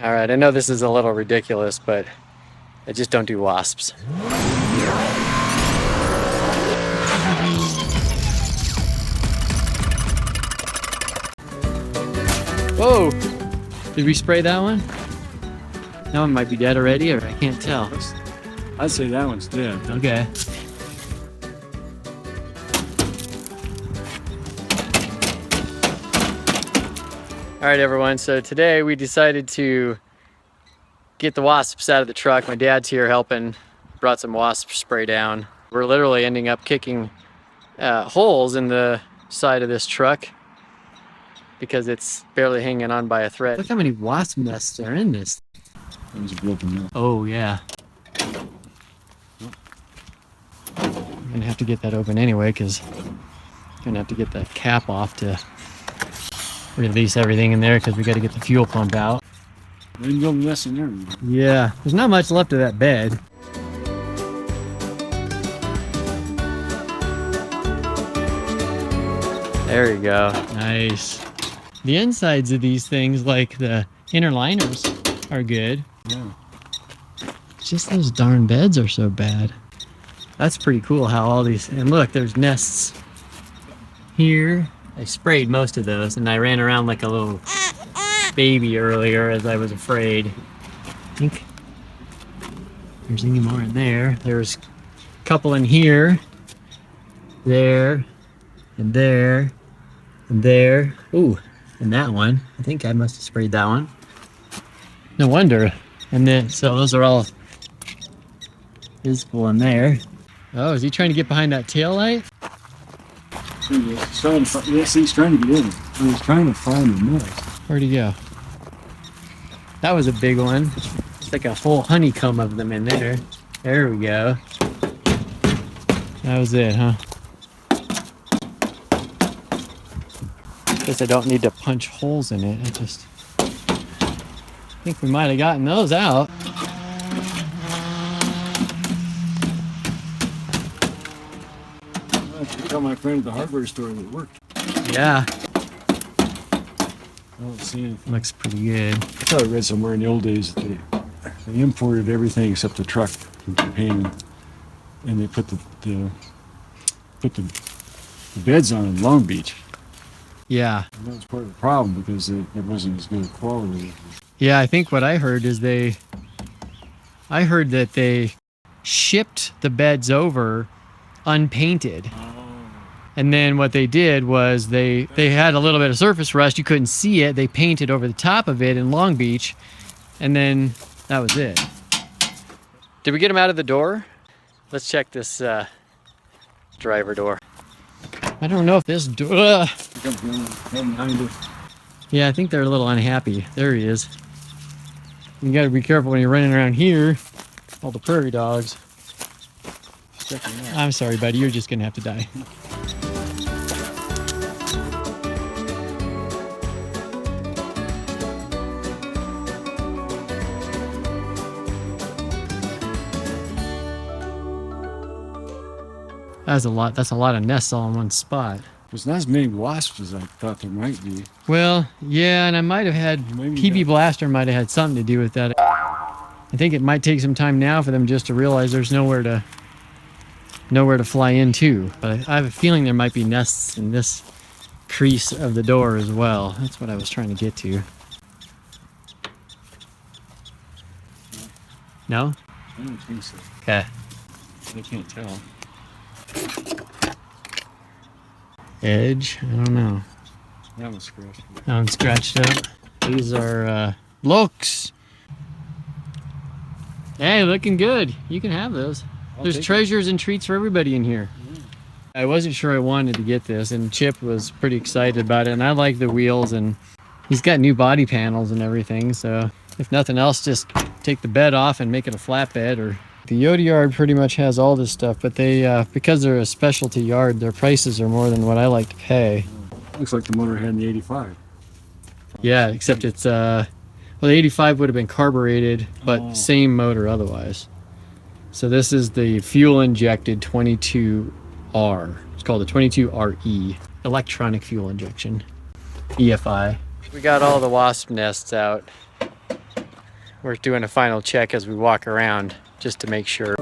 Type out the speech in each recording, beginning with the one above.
All right, I know this is a little ridiculous, but I just don't do wasps. Whoa! Did we spray that one? That one might be dead already, or I can't tell. I'd say that one's dead. Okay. All right, everyone, so today we decided to get the wasps out of the truck. My dad's here helping, brought some wasp spray down. We're literally ending up kicking holes in the side of this truck because it's barely hanging on by a thread. Look how many wasp nests are in this. There's a broken nail. Oh, yeah. I'm gonna have to get that open anyway because I'm gonna have to get that cap off to release everything in there because we got to get the fuel pump out. There's no mess in there. Yeah, there's not much left of that bed. There you go. Nice. The insides of these things, like the inner liners, are good. Yeah. It's just those darn beds are so bad. That's pretty cool how all these, and look, there's nests here. I sprayed most of those and I ran around like a little baby earlier as I was afraid. I think there's any more in there. There's a couple in here, there, and there, and there. Ooh, and that one. I think I must have sprayed that one. No wonder. And then, so those are all visible in there. Oh, is he trying to get behind that tail light? Yes, he's trying to get in. He's trying to find the nest. Where'd he go? That was a big one. It's like a whole honeycomb of them in there. There we go. That was it, huh? Guess I don't need to punch holes in it. I think we might have gotten those out. I should tell my friend at the hardware store that it worked. Yeah. I don't see anything. Looks pretty good. I thought I read somewhere in the old days that they imported everything except the truck from Japan, and they put the beds on in Long Beach. Yeah. And that was part of the problem because it wasn't as good a quality. Yeah, I think what I heard is I heard that they shipped the beds over unpainted. And then what they did was they had a little bit of surface rust. You couldn't see it. They painted over the top of it in Long Beach. And then that was it. Did we get them out of the door? Let's check this driver door. I don't know if this door... Yeah, I think they're a little unhappy. There he is. You gotta be careful when you're running around here. All the prairie dogs. I'm sorry, buddy. You're just gonna have to die. That's a lot of nests all in one spot. There's not as many wasps as I thought there might be. Well, yeah, and I might have had PB Blaster might have had something to do with that. I think it might take some time now for them just to realize there's nowhere to fly into. But I have a feeling there might be nests in this crease of the door as well. That's what I was trying to get to. No? I don't think so. Okay. I can't tell. Edge, I don't know. That one's scratched. That one's scratched up. These are looks. Hey, looking good. You can have those. There's treasures and treats for everybody in here. Yeah. I wasn't sure I wanted to get this, and Chip was pretty excited about it, and I like the wheels, and he's got new body panels and everything, so if nothing else, just take the bed off and make it a flatbed. Or the Yoda yard pretty much has all this stuff, but they because they're a specialty yard, their prices are more than what I like to pay. Looks like the motor had in the 85. Yeah, except it's well, the 85 would have been carbureted, but same motor otherwise. So this is the fuel injected 22R. It's called the 22RE, electronic fuel injection, EFI. We got all the wasp nests out. we're doing a final check as we walk around just to make sure.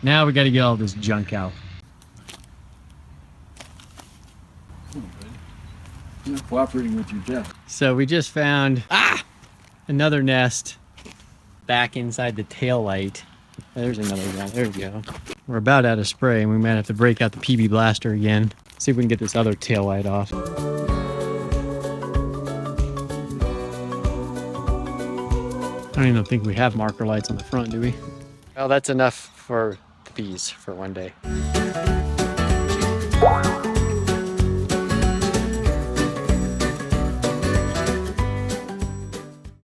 Now we got to get all this junk out. You're not cooperating with your death. So we just found another nest back inside the tail light. There's another one. There we go. We're about out of spray, and we might have to break out the PB blaster again. See if we can get this other tail light off. I don't even think we have marker lights on the front, do we? Well, that's enough for the bees for one day.